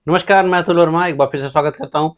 नमस्कार, मैं अतुल वर्मा एक बार फिर से स्वागत करता हूँ।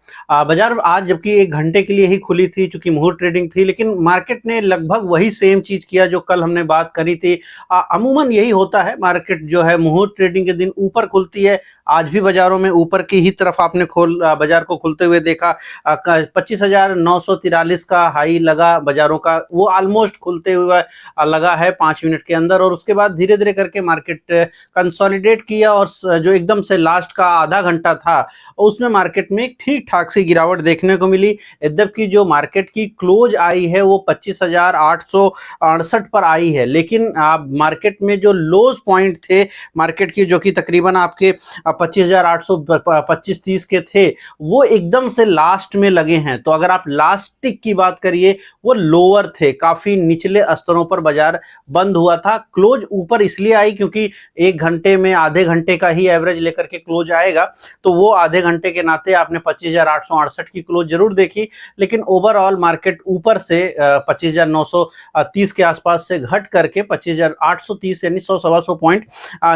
बाज़ार आज जबकि 1 घंटे के लिए ही खुली थी, चूँकि मुहूर्त ट्रेडिंग थी, लेकिन मार्केट ने लगभग वही सेम चीज़ किया जो कल हमने बात करी थी। अमूमन यही होता है, मार्केट जो है मुहूर्त ट्रेडिंग के दिन ऊपर खुलती है। आज भी बाज़ारों में ऊपर की ही तरफ आपने बाज़ार को खुलते हुए देखा। अ, क 25,943 का हाई लगा बाज़ारों का, वो ऑलमोस्ट खुलते हुए लगा है 5 मिनट के अंदर, और उसके बाद धीरे-धीरे करके मार्केट कंसोलिडेट किया और जो एकदम से लास्ट का आधा घंटा था उसमें मार्केट में ठीक-ठाक सी गिरावट देखने को मिली। यद्यपि जो मार्केट की क्लोज आई है वो 25,868 पर आई है, लेकिन मार्केट में जो लोज पॉइंट थे मार्केट की, जो कि तकरीबन आपके 25,825-30 के थे, वो एकदम से लास्ट में लगे हैं। तो अगर आप लास्ट टिक की बात करिए, वो लोअर थे, काफ़ी निचले स्तरों पर बाजार बंद हुआ था। क्लोज ऊपर इसलिए आई क्योंकि 1 घंटे में आधे घंटे का ही एवरेज लेकर के क्लोज आएगा, तो वो आधे घंटे के नाते आपने 25,868 की क्लोज जरूर देखी, लेकिन ओवरऑल मार्केट ऊपर से 25,930 के आसपास से घट करके 25,830 यानी 100-125 पॉइंट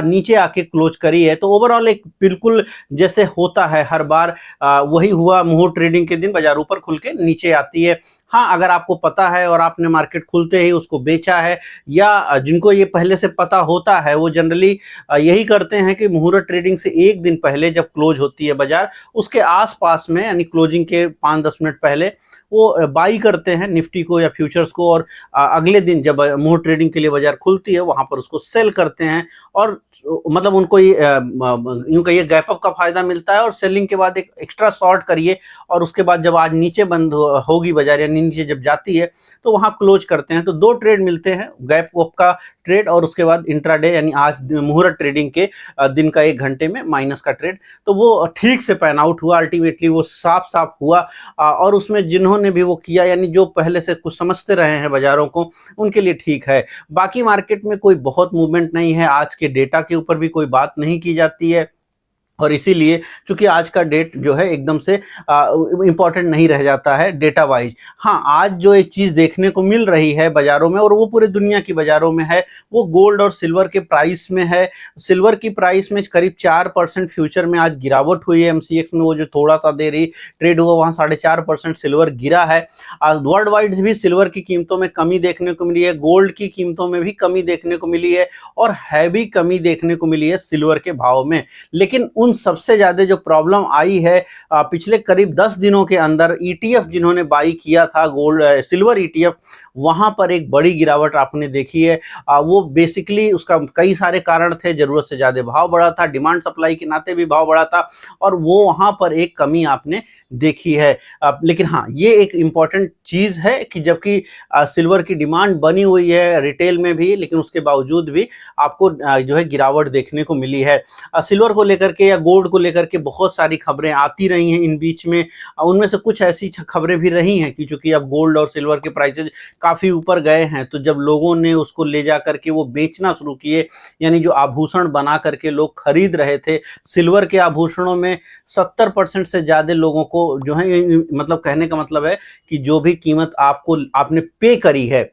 नीचे आके क्लोज करी है। तो ओवरऑल एक बिल्कुल जैसे होता है हर बार, वही हुआ। मुहूर्त ट्रेडिंग के दिन बाजार ऊपर खुल के नीचे आती है। हाँ, अगर आपको पता है और आपने मार्केट खुलते ही उसको बेचा है, या जिनको ये पहले से पता होता है, वो जनरली यही करते हैं कि मुहूर्त ट्रेडिंग से 1 दिन पहले जब क्लोज होती है बाजार, उसके आस-पास में यानी क्लोजिंग के 5-10 मिनट पहले वो बाई करते हैं निफ्टी को या फ्यूचर्स को, और अगले दिन जब मुहूर्त ट्रेडिंग के लिए बाजार खुलती है वहाँ पर उसको सेल करते हैं। और मतलब उनको ये यूँ कहिए गैप अप का फ़ायदा मिलता है, और सेलिंग के बाद एक एक्स्ट्रा शॉर्ट करिए, और उसके बाद जब आज नीचे बंद होगी बाजार या नीचे जब जाती है तो वहाँ क्लोज करते हैं। तो 2 ट्रेड मिलते हैं, गैप अप का ट्रेड और उसके बाद इंट्राडे यानी आज मुहूर्त ट्रेडिंग के दिन का 1 घंटे में माइनस का ट्रेड। तो वो ठीक से पैन आउट हुआ, अल्टीमेटली वो साफ-साफ हुआ। और उसमें जिन्होंने भी वो किया, यानी जो पहले से कुछ समझते रहे हैं बाज़ारों को, उनके लिए ठीक है। बाकी मार्केट में कोई बहुत मूवमेंट नहीं है, आज के डेटा के ऊपर भी कोई बात नहीं की जाती है, और इसीलिए चूंकि आज का डेट जो है एकदम से इम्पॉर्टेंट नहीं रह जाता है डेटा वाइज। हाँ, आज जो एक चीज़ देखने को मिल रही है बाज़ारों में, और वो पूरे दुनिया की बाज़ारों में है, वो गोल्ड और सिल्वर के प्राइस में है। सिल्वर की प्राइस में करीब 4% फ्यूचर में आज गिरावट हुई है। एमसीएक्स में वो जो थोड़ा सा देर ही ट्रेड हुआ, वहाँ 4.5% सिल्वर गिरा है। आज वर्ल्ड वाइड भी सिल्वर की कीमतों में कमी देखने को मिली है, गोल्ड की कीमतों में भी कमी देखने को मिली है, और हैवी कमी देखने को मिली है सिल्वर के भाव में। लेकिन उन सबसे ज्यादा जो प्रॉब्लम आई है पिछले करीब 10 दिनों के अंदर, ईटीएफ जिन्होंने बाई किया था गोल्ड सिल्वर ईटीएफ, वहां पर एक बड़ी गिरावट आपने देखी है। वो बेसिकली उसका कई सारे कारण थे, जरूरत से ज्यादा भाव बढ़ा था, डिमांड सप्लाई के नाते भी भाव बढ़ा था, और वो वहां पर एक कमी आपने देखी है। लेकिन हाँ, ये एक इंपॉर्टेंट चीज है कि जबकि सिल्वर की डिमांड बनी हुई है रिटेल में भी, लेकिन उसके बावजूद भी आपको जो है गिरावट देखने को मिली है। सिल्वर को लेकर के या गोल्ड को लेकर के बहुत सारी खबरें आती रही हैं इन बीच में। उनमें से कुछ ऐसी खबरें भी रही हैं कि चूंकि अब गोल्ड और सिल्वर के प्राइसेज काफ़ी ऊपर गए हैं, तो जब लोगों ने उसको ले जा करके वो बेचना शुरू किए, यानी जो आभूषण बना करके लोग खरीद रहे थे, सिल्वर के आभूषणों में 70% से ज़्यादा लोगों को जो है, मतलब कहने का मतलब है कि जो भी कीमत आपने पे करी है,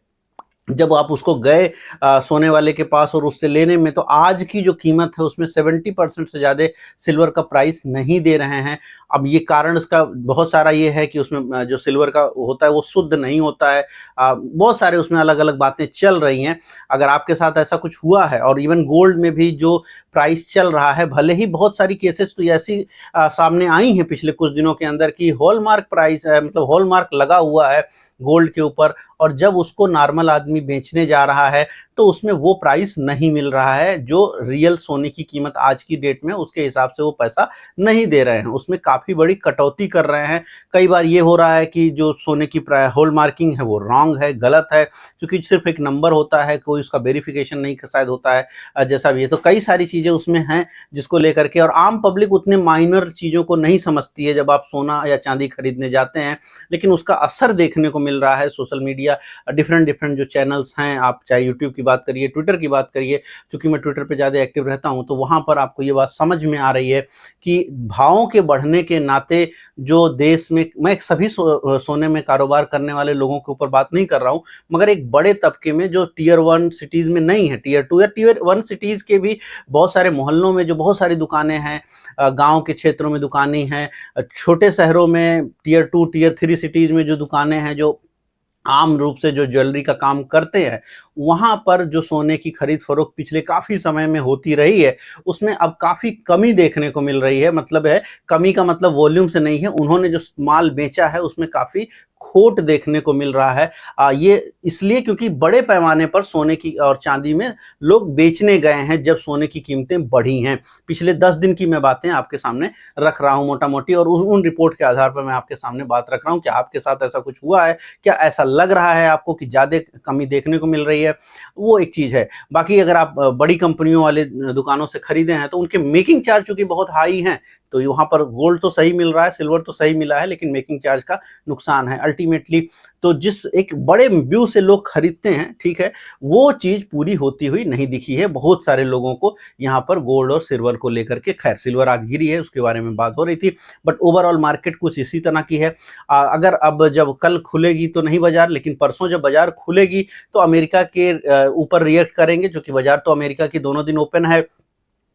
जब आप उसको गए सोने वाले के पास और उससे लेने में, तो आज की जो कीमत है उसमें 70% से ज़्यादा सिल्वर का प्राइस नहीं दे रहे हैं। अब ये कारण इसका बहुत सारा ये है कि उसमें जो सिल्वर का होता है वो शुद्ध नहीं होता है। बहुत सारे उसमें अलग अलग बातें चल रही हैं। अगर आपके साथ ऐसा कुछ हुआ है, और इवन गोल्ड में भी जो प्राइस चल रहा है, भले ही बहुत सारी केसेस तो ऐसी सामने आई हैं पिछले कुछ दिनों के अंदर कि हॉलमार्क प्राइस मतलब हॉलमार्क लगा हुआ है गोल्ड के ऊपर, और जब उसको नॉर्मल आदमी बेचने जा रहा है तो उसमें वो प्राइस नहीं मिल रहा है जो रियल सोने की कीमत आज की डेट में, उसके हिसाब से वो पैसा नहीं दे रहे हैं, उसमें काफ़ी बड़ी कटौती कर रहे हैं। कई बार ये हो रहा है कि जो सोने की हॉल मार्किंग है वो रॉन्ग है, गलत है, क्योंकि सिर्फ एक नंबर होता है, कोई उसका वेरिफिकेशन नहीं शायद होता है, जैसा भी है। तो कई सारी चीज़ें उसमें हैं जिसको लेकर के, और आम पब्लिक उतने माइनर चीज़ों को नहीं समझती है जब आप सोना या चांदी खरीदने जाते हैं, लेकिन उसका असर देखने को मिल रहा है। सोशल मीडिया डिफरेंट जो चैनल्स हैं, आप चाहे यूट्यूब की बात करिए, ट्विटर की बात करिए, चूँकि मैं ट्विटर पे ज़्यादा एक्टिव रहता हूँ, तो वहाँ पर आपको ये बात समझ में आ रही है कि भावों के बढ़ने के नाते जो देश में, मैं सभी सोने में कारोबार करने वाले लोगों के ऊपर बात नहीं कर रहा हूँ, मगर एक बड़े तबके में जो टियर 1 सिटीज़ में नहीं है, टियर 2 या टियर 1 सिटीज़ के भी बहुत सारे मोहल्लों में जो बहुत सारी दुकानें हैं, गाँव के क्षेत्रों में दुकानें हैं, छोटे शहरों में टियर 2, टियर 3 सिटीज़ में जो दुकानें हैं, जो आम रूप से जो ज्वेलरी का काम करते हैं, वहाँ पर जो सोने की खरीद-फरोख्त पिछले काफ़ी समय में होती रही है, उसमें अब काफ़ी कमी देखने को मिल रही है। मतलब है, कमी का मतलब वॉल्यूम से नहीं है, उन्होंने जो माल बेचा है, उसमें काफ़ी खोट देखने को मिल रहा है। ये इसलिए क्योंकि बड़े पैमाने पर सोने की और चांदी में लोग बेचने गए हैं, जब सोने की कीमतें बढ़ी हैं। पिछले 10 दिन की मैं बातें आपके सामने रख रहा हूँ मोटा-मोटी, और उन रिपोर्ट के आधार पर मैं आपके सामने बात रख रहा हूँ। क्या आपके साथ ऐसा कुछ हुआ है? क्या ऐसा लग रहा है आपको कि ज़्यादा कमी देखने को मिल रही है? वो एक चीज़ है। बाकी अगर आप बड़ी कंपनियों वाले दुकानों से खरीदे हैं, तो उनके मेकिंग चार्ज चूँकि बहुत हाई हैं, तो वहाँ पर गोल्ड तो सही मिल रहा है, सिल्वर तो सही मिला है, लेकिन मेकिंग चार्ज का नुकसान है अल्टीमेटली। तो जिस एक बड़े व्यू से लोग खरीदते हैं, ठीक है, वो चीज़ पूरी होती हुई नहीं दिखी है बहुत सारे लोगों को यहाँ पर गोल्ड और सिल्वर को लेकर के। खैर, सिल्वर आज गिरी है, उसके बारे में बात हो रही थी, बट ओवरऑल मार्केट कुछ इसी तरह की है। अगर अब जब कल खुलेगी तो नहीं बाजार, लेकिन परसों जब बाजार खुलेगी तो अमेरिका के ऊपर रिएक्ट करेंगे, क्योंकि बाजार तो अमेरिका की दोनों दिन ओपन है।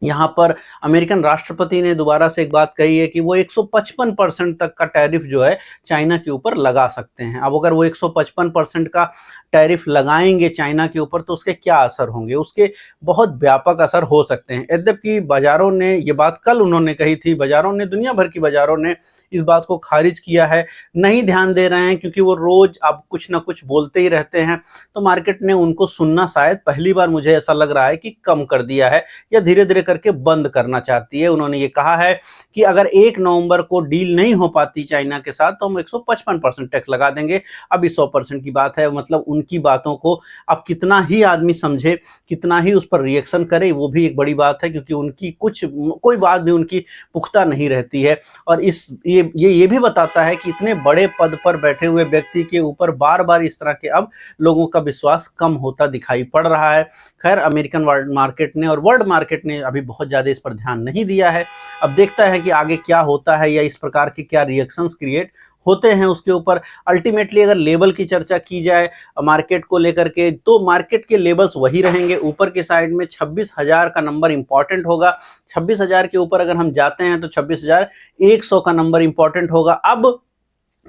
यहाँ पर अमेरिकन राष्ट्रपति ने दोबारा से एक बात कही है कि वो 155% तक का टैरिफ जो है चाइना के ऊपर लगा सकते हैं। अब अगर वो 155% का टैरिफ लगाएंगे चाइना के ऊपर, तो उसके क्या असर होंगे? उसके बहुत व्यापक असर हो सकते हैं। यद्यपि बाजारों ने ये बात कल उन्होंने कही थी, बाजारों ने, दुनिया भर की बाजारों ने इस बात को खारिज किया है, नहीं ध्यान दे रहे हैं, क्योंकि वो रोज अब कुछ ना कुछ बोलते ही रहते हैं। तो मार्केट ने उनको सुनना शायद पहली बार, मुझे ऐसा लग रहा है, कि कम कर दिया है या धीरे-धीरे करके बंद करना चाहती है। उन्होंने ये कहा है कि अगर 1 नवंबर को डील नहीं हो पाती चाइना के साथ, तो हम 155% टैक्स लगा देंगे। अब इस 100% की बात है, मतलब उनकी बातों को अब कितना ही आदमी समझे, कितना ही उस पर रिएक्शन करे, वो भी एक बड़ी बात है, क्योंकि उनकी कोई बात भी उनकी पुख्ता नहीं रहती है। और ये भी बताता है कि इतने बड़े पद पर बैठे हुए व्यक्ति के ऊपर बार-बार इस तरह के अब लोगों का विश्वास कम होता दिखाई पड़ रहा है। खैर, अमेरिकन मार्केट ने और वर्ल्ड मार्केट ने अभी बहुत ज़्यादा इस पर ध्यान नहीं दिया है। अब देखता है कि आगे क्या होता है, या इस प्रकार के क्या रिएक्शंस क्रिएट होते हैं उसके ऊपर। अल्टीमेटली अगर लेवल की चर्चा की जाए मार्केट को लेकर के, तो मार्केट के लेवल्स वही रहेंगे। ऊपर के साइड में 26,000 का नंबर इंपॉर्टेंट होगा। 26,000 के ऊपर अगर हम जाते हैं तो 26,100 का नंबर इंपॉर्टेंट होगा। अब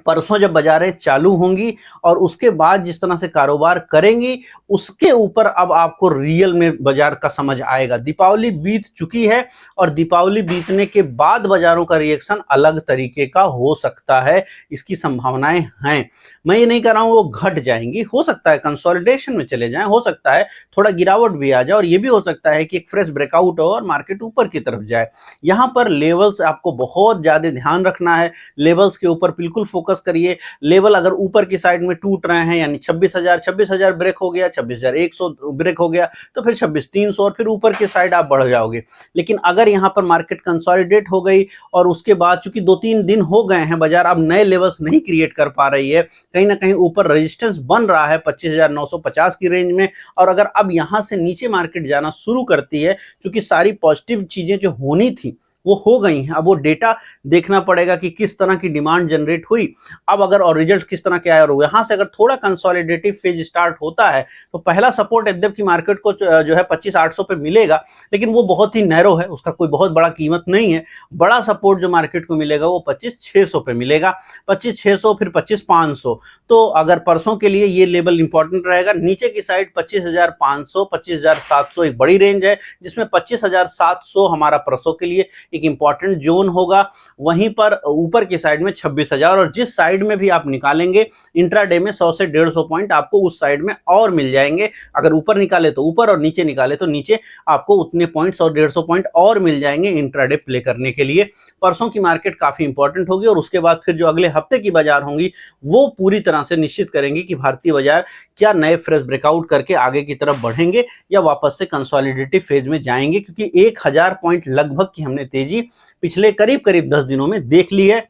परसों जब बाजारें चालू होंगी और उसके बाद जिस तरह से कारोबार करेंगी, उसके ऊपर अब आपको रियल में बाजार का समझ आएगा। दीपावली बीत चुकी है, और दीपावली बीतने के बाद बाजारों का रिएक्शन अलग तरीके का हो सकता है, इसकी संभावनाएं हैं। मैं ये नहीं कह रहा हूं वो घट जाएंगी, हो सकता है कंसोलिडेशन में चले जाएं, हो सकता है थोड़ा गिरावट भी आ जाए, और ये भी हो सकता है कि एक फ्रेश ब्रेकआउट हो और मार्केट ऊपर की तरफ जाए। यहाँ पर लेवल्स आपको बहुत ज्यादा ध्यान रखना है, लेवल्स के ऊपर बिल्कुल फोकस करिए। लेवल अगर ऊपर की साइड में टूट रहे हैं, यानी 26,000 ब्रेक हो गया, 26,100 ब्रेक हो गया, तो फिर 26,300 और फिर ऊपर की साइड आप बढ़ जाओगे। लेकिन अगर यहाँ पर मार्केट कंसोलिडेट हो गई और उसके बाद चूंकि 2-3 दिन हो गए हैं, बाजार अब नए लेवल्स नहीं क्रिएट कर पा रही है, कहीं ना कहीं ऊपर रेजिस्टेंस बन रहा है 25,950 की रेंज में, और अगर अब यहां से नीचे मार्केट जाना शुरू करती है, क्योंकि सारी पॉजिटिव चीजें जो होनी थी वो हो गई हैं। अब वो डेटा देखना पड़ेगा कि किस तरह की डिमांड जनरेट हुई, अब अगर और रिजल्ट किस तरह के आए, और यहां से अगर थोड़ा कंसोलिडेटिव फेज स्टार्ट होता है, तो पहला सपोर्ट यद्यप की मार्केट को जो है 25,800 पे मिलेगा, लेकिन वो बहुत ही नैरो है, उसका कोई बहुत बड़ा कीमत नहीं है। बड़ा सपोर्ट जो मार्केट को मिलेगा वो 25,600 पे मिलेगा, 25,600 फिर 25,500। तो अगर परसों के लिए ये लेवल इंपॉर्टेंट रहेगा। नीचे की साइड 25,500, 25,700 एक बड़ी रेंज है, जिसमें 25,700 हमारा परसों के लिए एक इंपॉर्टेंट जोन होगा। वहीं पर ऊपर की साइड में 26,000, और जिस साइड में भी आप निकालेंगे इंट्राडे में 100 से 150 पॉइंट आपको उस साइड में और मिल जाएंगे। अगर ऊपर निकाले तो ऊपर, और नीचे निकाले तो नीचे, आपको उतने पॉइंट्स और 150 पॉइंट और मिल जाएंगे इंट्राडे प्ले करने के लिए। परसों की मार्केट काफी इंपॉर्टेंट होगी, और उसके बाद फिर जो अगले हफ्ते की बाजार होंगी वो पूरी तरह से निश्चित करेंगी कि भारतीय बाजार क्या नए फ्रेश ब्रेकआउट करके आगे की तरफ बढ़ेंगे या वापस से कंसोलिडेटिव फेज में जाएंगे, क्योंकि 1,000 पॉइंट लगभग की हमने तेजी पिछले करीब 10 दिनों में देख ली है।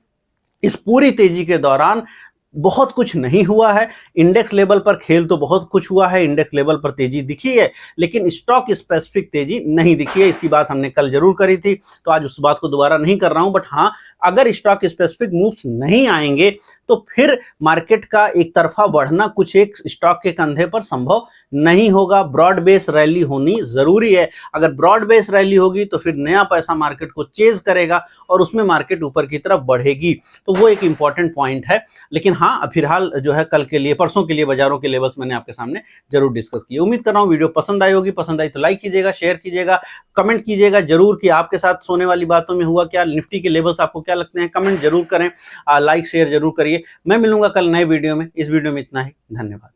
इस पूरी तेजी के दौरान बहुत कुछ नहीं हुआ है। इंडेक्स लेवल पर खेल तो बहुत कुछ हुआ है, इंडेक्स लेवल पर तेजी दिखी है, लेकिन स्टॉक स्पेसिफिक तेजी नहीं दिखी है। इसकी बात हमने कल जरूर करी थी, तो आज उस बात को दोबारा नहीं कर रहा हूं। बट हाँ, अगर स्टॉक स्पेसिफिक मूव्स नहीं आएंगे तो फिर मार्केट का एक तरफा बढ़ना कुछ एक स्टॉक के कंधे पर संभव नहीं होगा। ब्रॉड बेस रैली होनी जरूरी है। अगर ब्रॉड बेस रैली होगी तो फिर नया पैसा मार्केट को चेज करेगा और उसमें मार्केट ऊपर की तरफ बढ़ेगी, तो वो एक इंपॉर्टेंट पॉइंट है। लेकिन हाँ, फिलहाल जो है कल के लिए, परसों के लिए बाजारों के लेवल्स मैंने आपके सामने जरूर डिस्कस किए। उम्मीद कर रहा हूँ वीडियो पसंद आई होगी। पसंद आई तो लाइक कीजिएगा, शेयर कीजिएगा, कमेंट कीजिएगा जरूर कि आपके साथ सोने वाली बातों में हुआ क्या, निफ्टी के लेवल्स आपको क्या लगते हैं, कमेंट जरूर करें, लाइक शेयर जरूर करिए। मैं मिलूंगा कल नए वीडियो में। इस वीडियो में इतना ही, धन्यवाद।